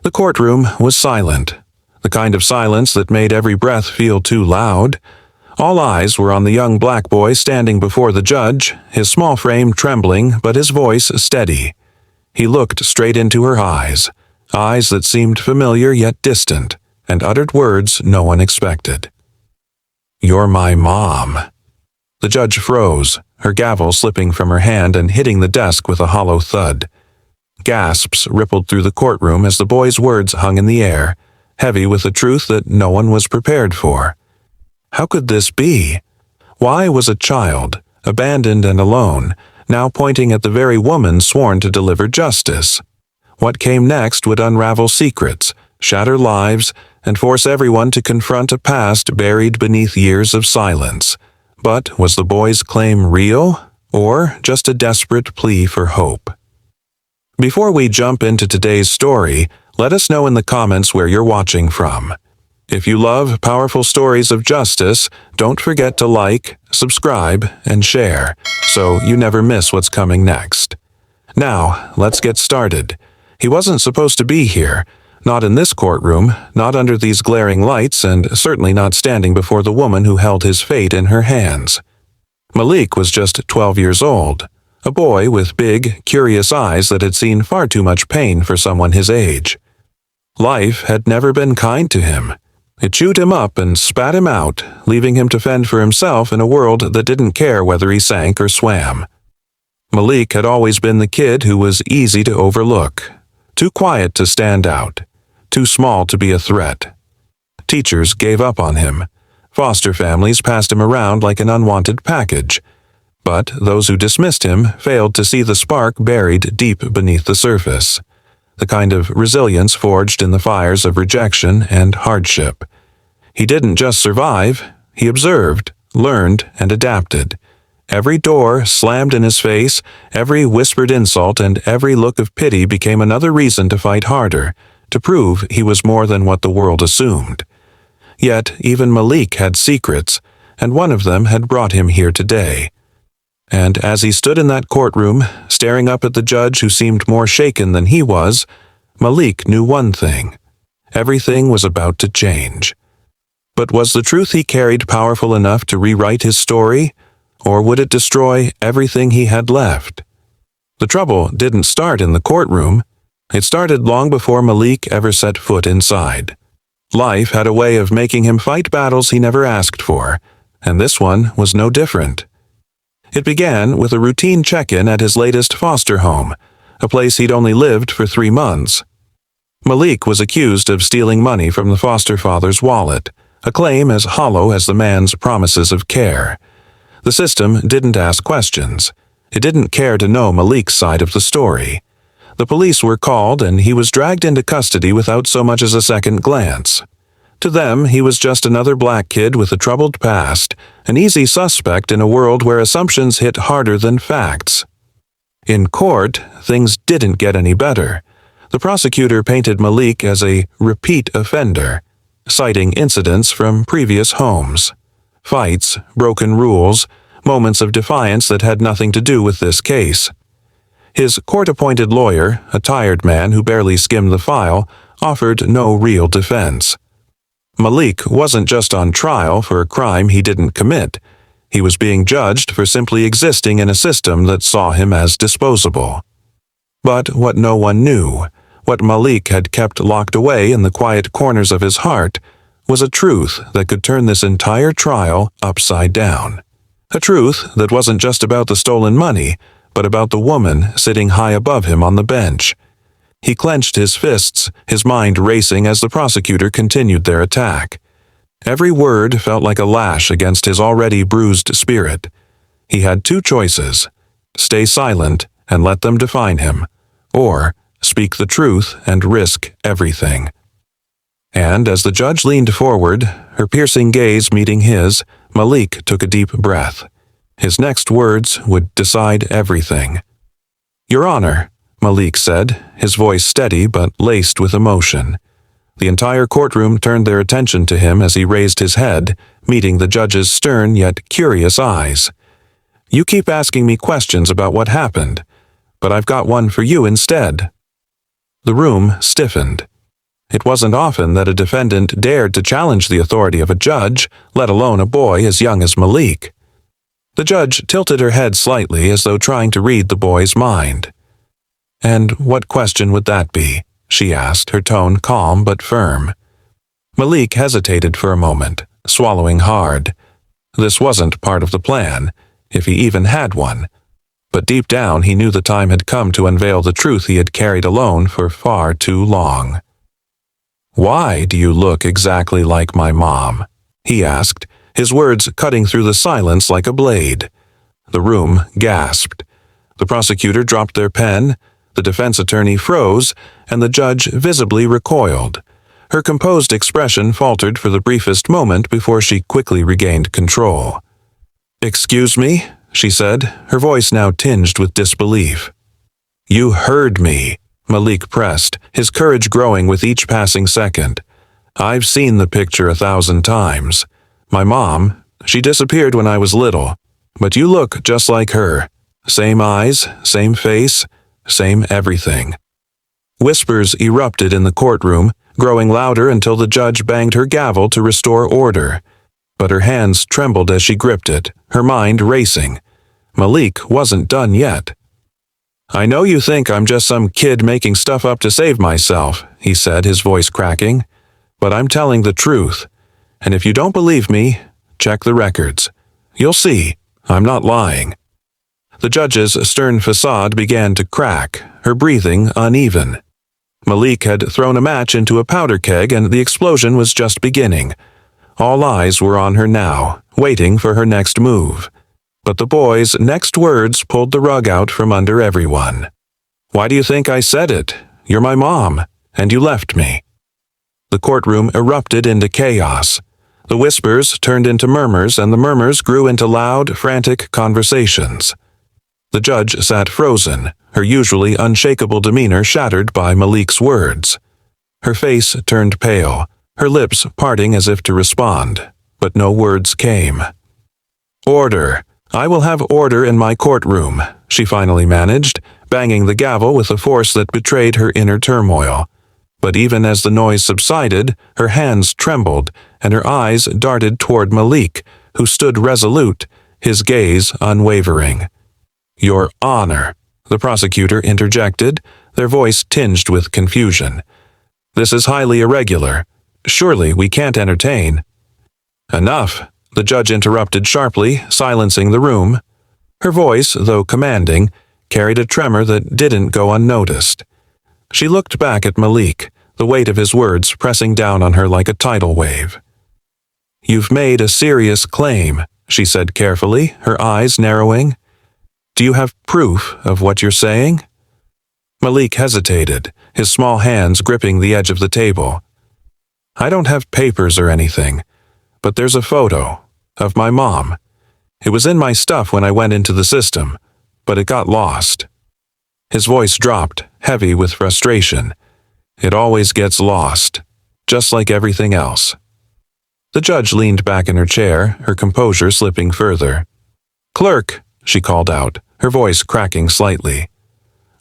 The courtroom was silent, the kind of silence that made every breath feel too loud. All eyes were on the young black boy standing before the judge, his small frame trembling but his voice steady. He looked straight into her eyes that seemed familiar yet distant, and uttered words no one expected. "You're my mom." The judge froze, her gavel slipping from her hand and hitting the desk with a hollow thud. Gasps rippled through the courtroom as the boy's words hung in the air, heavy with a truth that no one was prepared for. How could this be? Why was a child, abandoned and alone, now pointing at the very woman sworn to deliver justice? What came next would unravel secrets, shatter lives, and force everyone to confront a past buried beneath years of silence. But was the boy's claim real, or just a desperate plea for hope? Before we jump into today's story, let us know in the comments where you're watching from. If you love powerful stories of justice, don't forget to like, subscribe, and share, so you never miss what's coming next. Now, let's get started. He wasn't supposed to be here, not in this courtroom, not under these glaring lights, and certainly not standing before the woman who held his fate in her hands. Malik was just 12 years old, a boy with big, curious eyes that had seen far too much pain for someone his age. Life had never been kind to him. It chewed him up and spat him out, leaving him to fend for himself in a world that didn't care whether he sank or swam. Malik had always been the kid who was easy to overlook, too quiet to stand out, too small to be a threat. Teachers gave up on him. Foster families passed him around like an unwanted package. But those who dismissed him failed to see the spark buried deep beneath the surface, the kind of resilience forged in the fires of rejection and hardship. He didn't just survive, he observed, learned, and adapted. Every door slammed in his face, every whispered insult, and every look of pity became another reason to fight harder, to prove he was more than what the world assumed. Yet even Malik had secrets, and one of them had brought him here today. And as he stood in that courtroom, staring up at the judge who seemed more shaken than he was, Malik knew one thing. Everything was about to change. But was the truth he carried powerful enough to rewrite his story, or would it destroy everything he had left? The trouble didn't start in the courtroom. It started long before Malik ever set foot inside. Life had a way of making him fight battles he never asked for, and this one was no different. It began with a routine check-in at his latest foster home, a place he'd only lived for 3 months. Malik was accused of stealing money from the foster father's wallet, a claim as hollow as the man's promises of care. The system didn't ask questions. It didn't care to know Malik's side of the story. The police were called and he was dragged into custody without so much as a second glance. To them, he was just another black kid with a troubled past, an easy suspect in a world where assumptions hit harder than facts. In court, things didn't get any better. The prosecutor painted Malik as a repeat offender, citing incidents from previous homes. Fights, broken rules, moments of defiance that had nothing to do with this case. His court-appointed lawyer, a tired man who barely skimmed the file, offered no real defense. Malik wasn't just on trial for a crime he didn't commit. He was being judged for simply existing in a system that saw him as disposable. But what no one knew, what Malik had kept locked away in the quiet corners of his heart, was a truth that could turn this entire trial upside down. A truth that wasn't just about the stolen money, but about the woman sitting high above him on the bench. He clenched his fists, his mind racing as the prosecutor continued their attack. Every word felt like a lash against his already bruised spirit. He had 2 choices: stay silent and let them define him, or speak the truth and risk everything. And as the judge leaned forward, her piercing gaze meeting his, Malik took a deep breath. His next words would decide everything. "Your Honor," Malik said, his voice steady but laced with emotion. The entire courtroom turned their attention to him as he raised his head, meeting the judge's stern yet curious eyes. "You keep asking me questions about what happened, but I've got one for you instead." The room stiffened. It wasn't often that a defendant dared to challenge the authority of a judge, let alone a boy as young as Malik. The judge tilted her head slightly as though trying to read the boy's mind. "And what question would that be?" she asked, her tone calm but firm. Malik hesitated for a moment, swallowing hard. This wasn't part of the plan, if he even had one. But deep down he knew the time had come to unveil the truth he had carried alone for far too long. "Why do you look exactly like my mom?" he asked, his words cutting through the silence like a blade. The room gasped. The prosecutor dropped their pen, the defense attorney froze, and the judge visibly recoiled. Her composed expression faltered for the briefest moment before she quickly regained control. "Excuse me?" she said, her voice now tinged with disbelief. "You heard me," Malik pressed, his courage growing with each passing second. "I've seen the picture 1,000 times. My mom, she disappeared when I was little, but you look just like her. Same eyes, same face, same everything." Whispers erupted in the courtroom, growing louder until the judge banged her gavel to restore order. But her hands trembled as she gripped it, her mind racing. Malik wasn't done yet. "I know you think I'm just some kid making stuff up to save myself," he said, his voice cracking. "But I'm telling the truth. And if you don't believe me, check the records. You'll see, I'm not lying." The judge's stern facade began to crack, her breathing uneven. Malik had thrown a match into a powder keg and the explosion was just beginning. All eyes were on her now, waiting for her next move. But the boy's next words pulled the rug out from under everyone. "Why do you think I said it? You're my mom, and you left me." The courtroom erupted into chaos. The whispers turned into murmurs, and the murmurs grew into loud, frantic conversations. The judge sat frozen, her usually unshakable demeanor shattered by Malik's words. Her face turned pale, her lips parting as if to respond, but no words came. "Order! I will have order in my courtroom," she finally managed, banging the gavel with a force that betrayed her inner turmoil. But even as the noise subsided, her hands trembled, and her eyes darted toward Malik, who stood resolute, his gaze unwavering. "Your Honor," the prosecutor interjected, their voice tinged with confusion. "This is highly irregular. Surely we can't entertain." "Enough," the judge interrupted sharply, silencing the room. Her voice, though commanding, carried a tremor that didn't go unnoticed. She looked back at Malik, the weight of his words pressing down on her like a tidal wave. "You've made a serious claim," she said carefully, her eyes narrowing. "Do you have proof of what you're saying?" Malik hesitated, his small hands gripping the edge of the table. "I don't have papers or anything, but there's a photo of my mom. It was in my stuff when I went into the system, but it got lost." His voice dropped, heavy with frustration. "It always gets lost, just like everything else." The judge leaned back in her chair, her composure slipping further. "Clerk," she called out, her voice cracking slightly.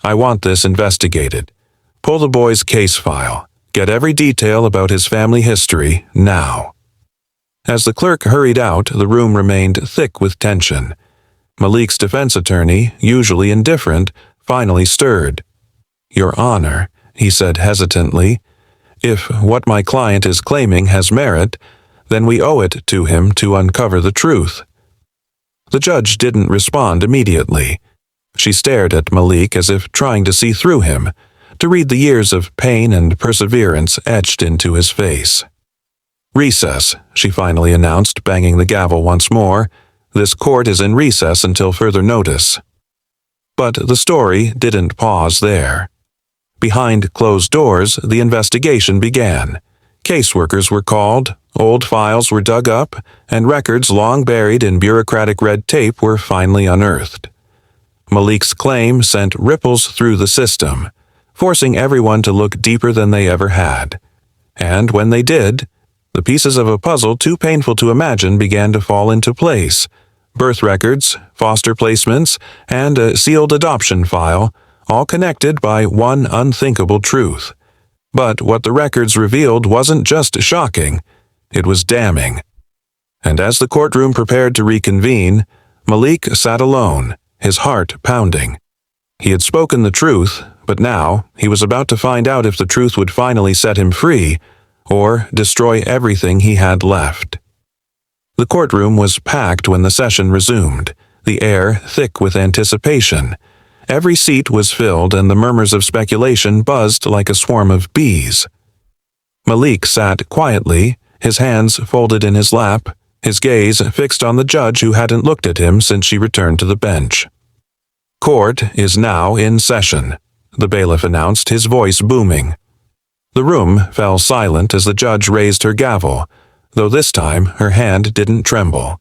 "I want this investigated. Pull the boy's case file. Get every detail about his family history, now." As the clerk hurried out, the room remained thick with tension. Malik's defense attorney, usually indifferent, finally stirred. "Your Honor," he said hesitantly, "if what my client is claiming has merit, then we owe it to him to uncover the truth." The judge didn't respond immediately. She stared at Malik as if trying to see through him, to read the years of pain and perseverance etched into his face. "Recess," she finally announced, banging the gavel once more. "This court is in recess until further notice." But the story didn't pause there. Behind closed doors, the investigation began. Caseworkers were called, old files were dug up, and records long buried in bureaucratic red tape were finally unearthed. Malik's claim sent ripples through the system, forcing everyone to look deeper than they ever had. And when they did, the pieces of a puzzle too painful to imagine began to fall into place. Birth records, foster placements, and a sealed adoption file, all connected by one unthinkable truth. But what the records revealed wasn't just shocking, it was damning. And as the courtroom prepared to reconvene, Malik sat alone, his heart pounding. He had spoken the truth, but now he was about to find out if the truth would finally set him free, or destroy everything he had left. The courtroom was packed when the session resumed, the air thick with anticipation. Every seat was filled and the murmurs of speculation buzzed like a swarm of bees. Malik sat quietly, his hands folded in his lap, his gaze fixed on the judge who hadn't looked at him since she returned to the bench. "Court is now in session," the bailiff announced, his voice booming. The room fell silent as the judge raised her gavel, though this time her hand didn't tremble.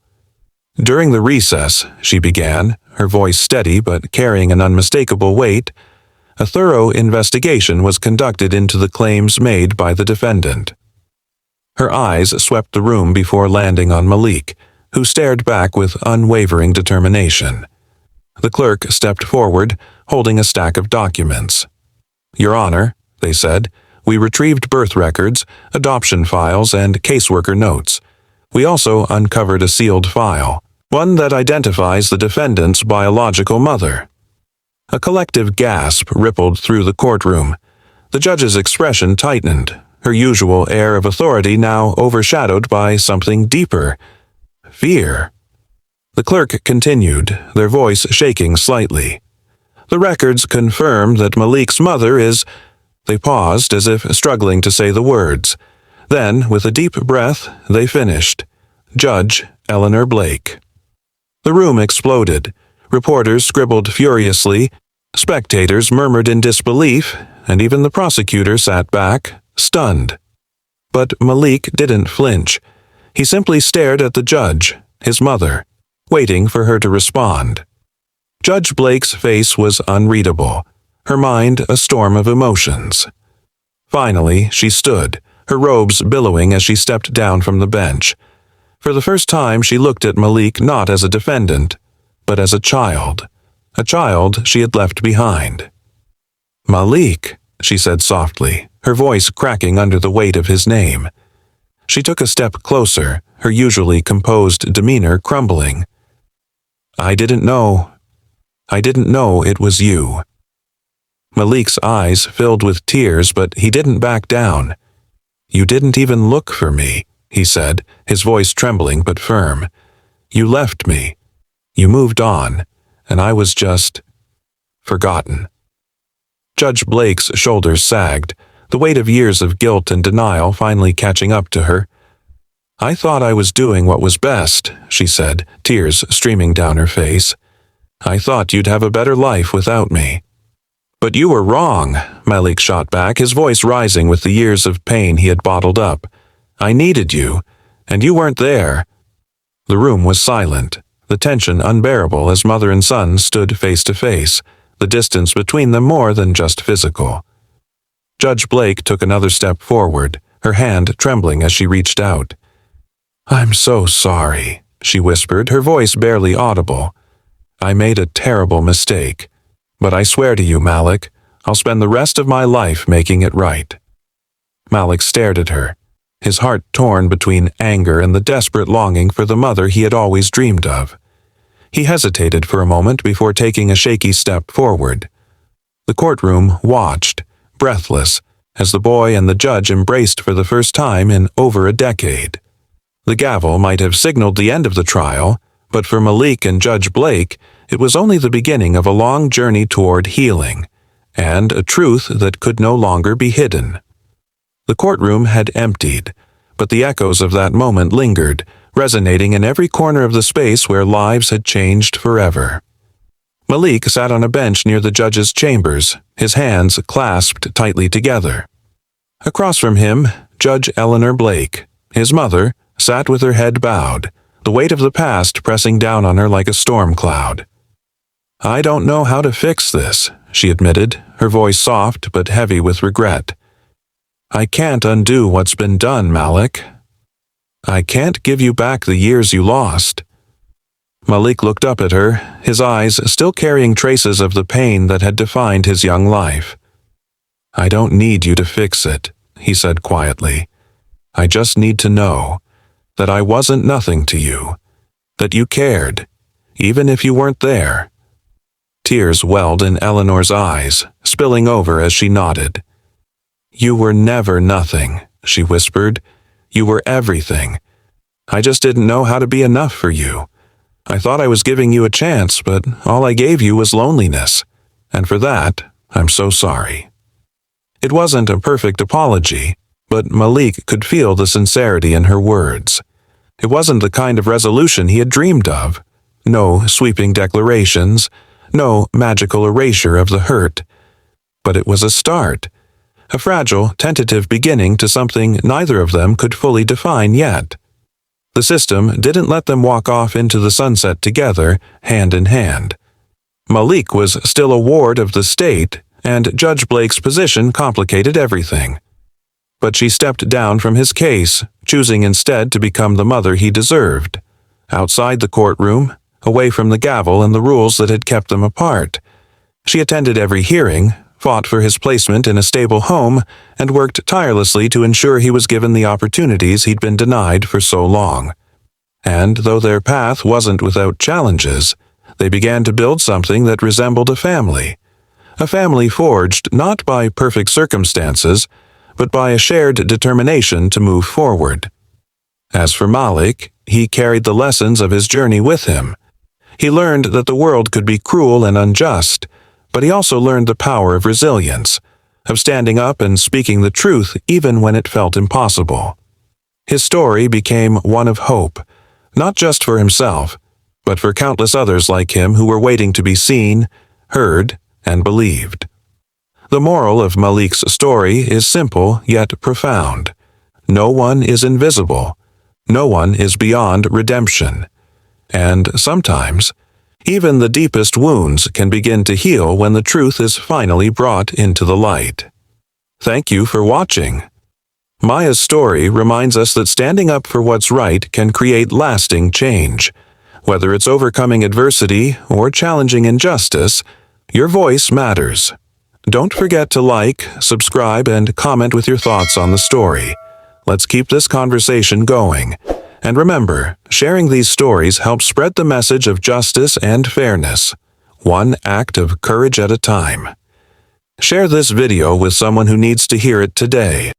"During the recess," she began, her voice steady but carrying an unmistakable weight, "a thorough investigation was conducted into the claims made by the defendant." Her eyes swept the room before landing on Malik, who stared back with unwavering determination. The clerk stepped forward, holding a stack of documents. "Your Honor," they said, "we retrieved birth records, adoption files, and caseworker notes. We also uncovered a sealed file, one that identifies the defendant's biological mother." A collective gasp rippled through the courtroom. The judge's expression tightened, her usual air of authority now overshadowed by something deeper: fear. The clerk continued, their voice shaking slightly. "The records confirm that Malik's mother is—" They paused as if struggling to say the words. Then, with a deep breath, they finished. "Judge Eleanor Blake." The room exploded. Reporters scribbled furiously, spectators murmured in disbelief, and even the prosecutor sat back, stunned. But Malik didn't flinch. He simply stared at the judge, his mother, waiting for her to respond. Judge Blake's face was unreadable, her mind a storm of emotions. Finally, she stood, her robes billowing as she stepped down from the bench. For the first time, she looked at Malik not as a defendant, but as a child she had left behind. "Malik," she said softly, her voice cracking under the weight of his name. She took a step closer, her usually composed demeanor crumbling. I didn't know it was you." Malik's eyes filled with tears, but he didn't back down. "You didn't even look for me," he said, his voice trembling but firm. "You left me. You moved on, and I was just forgotten." Judge Blake's shoulders sagged, the weight of years of guilt and denial finally catching up to her. "I thought I was doing what was best," she said, tears streaming down her face. "I thought you'd have a better life without me." "But you were wrong," Malik shot back, his voice rising with the years of pain he had bottled up. "I needed you, and you weren't there." The room was silent, the tension unbearable as mother and son stood face to face, the distance between them more than just physical. Judge Blake took another step forward, her hand trembling as she reached out. "I'm so sorry," she whispered, her voice barely audible. "I made a terrible mistake. But I swear to you, Malik, I'll spend the rest of my life making it right." Malik stared at her, his heart torn between anger and the desperate longing for the mother he had always dreamed of. He hesitated for a moment before taking a shaky step forward. The courtroom watched, breathless, as the boy and the judge embraced for the first time in over a decade. The gavel might have signaled the end of the trial, but for Malik and Judge Blake, it was only the beginning of a long journey toward healing, and a truth that could no longer be hidden. The courtroom had emptied, but the echoes of that moment lingered, resonating in every corner of the space where lives had changed forever. Malik sat on a bench near the judge's chambers, his hands clasped tightly together. Across from him, Judge Eleanor Blake, his mother, sat with her head bowed, the weight of the past pressing down on her like a storm cloud. "I don't know how to fix this," she admitted, her voice soft but heavy with regret. "I can't undo what's been done, Malik. I can't give you back the years you lost." Malik looked up at her, his eyes still carrying traces of the pain that had defined his young life. "I don't need you to fix it," he said quietly. "I just need to know that I wasn't nothing to you, that you cared, even if you weren't there." Tears welled in Eleanor's eyes, spilling over as she nodded. "You were never nothing," she whispered. "You were everything. I just didn't know how to be enough for you. I thought I was giving you a chance, but all I gave you was loneliness. And for that, I'm so sorry." It wasn't a perfect apology, but Malik could feel the sincerity in her words. It wasn't the kind of resolution he had dreamed of. No sweeping declarations, no magical erasure of the hurt. But it was a start, a fragile, tentative beginning to something neither of them could fully define yet. The system didn't let them walk off into the sunset together, hand in hand. Malik was still a ward of the state, and Judge Blake's position complicated everything. But she stepped down from his case, choosing instead to become the mother he deserved. Outside the courtroom, away from the gavel and the rules that had kept them apart. She attended every hearing, fought for his placement in a stable home, and worked tirelessly to ensure he was given the opportunities he'd been denied for so long. And though their path wasn't without challenges, they began to build something that resembled a family forged not by perfect circumstances, but by a shared determination to move forward. As for Malik, he carried the lessons of his journey with him. He learned that the world could be cruel and unjust, but he also learned the power of resilience, of standing up and speaking the truth even when it felt impossible. His story became one of hope, not just for himself, but for countless others like him who were waiting to be seen, heard, and believed. The moral of Malik's story is simple yet profound. No one is invisible. No one is beyond redemption. And sometimes, even the deepest wounds can begin to heal when the truth is finally brought into the light. Thank you for watching. Maya's story reminds us that standing up for what's right can create lasting change. Whether it's overcoming adversity or challenging injustice, your voice matters. Don't forget to like, subscribe, and comment with your thoughts on the story. Let's keep this conversation going. And remember, sharing these stories helps spread the message of justice and fairness, one act of courage at a time. Share this video with someone who needs to hear it today.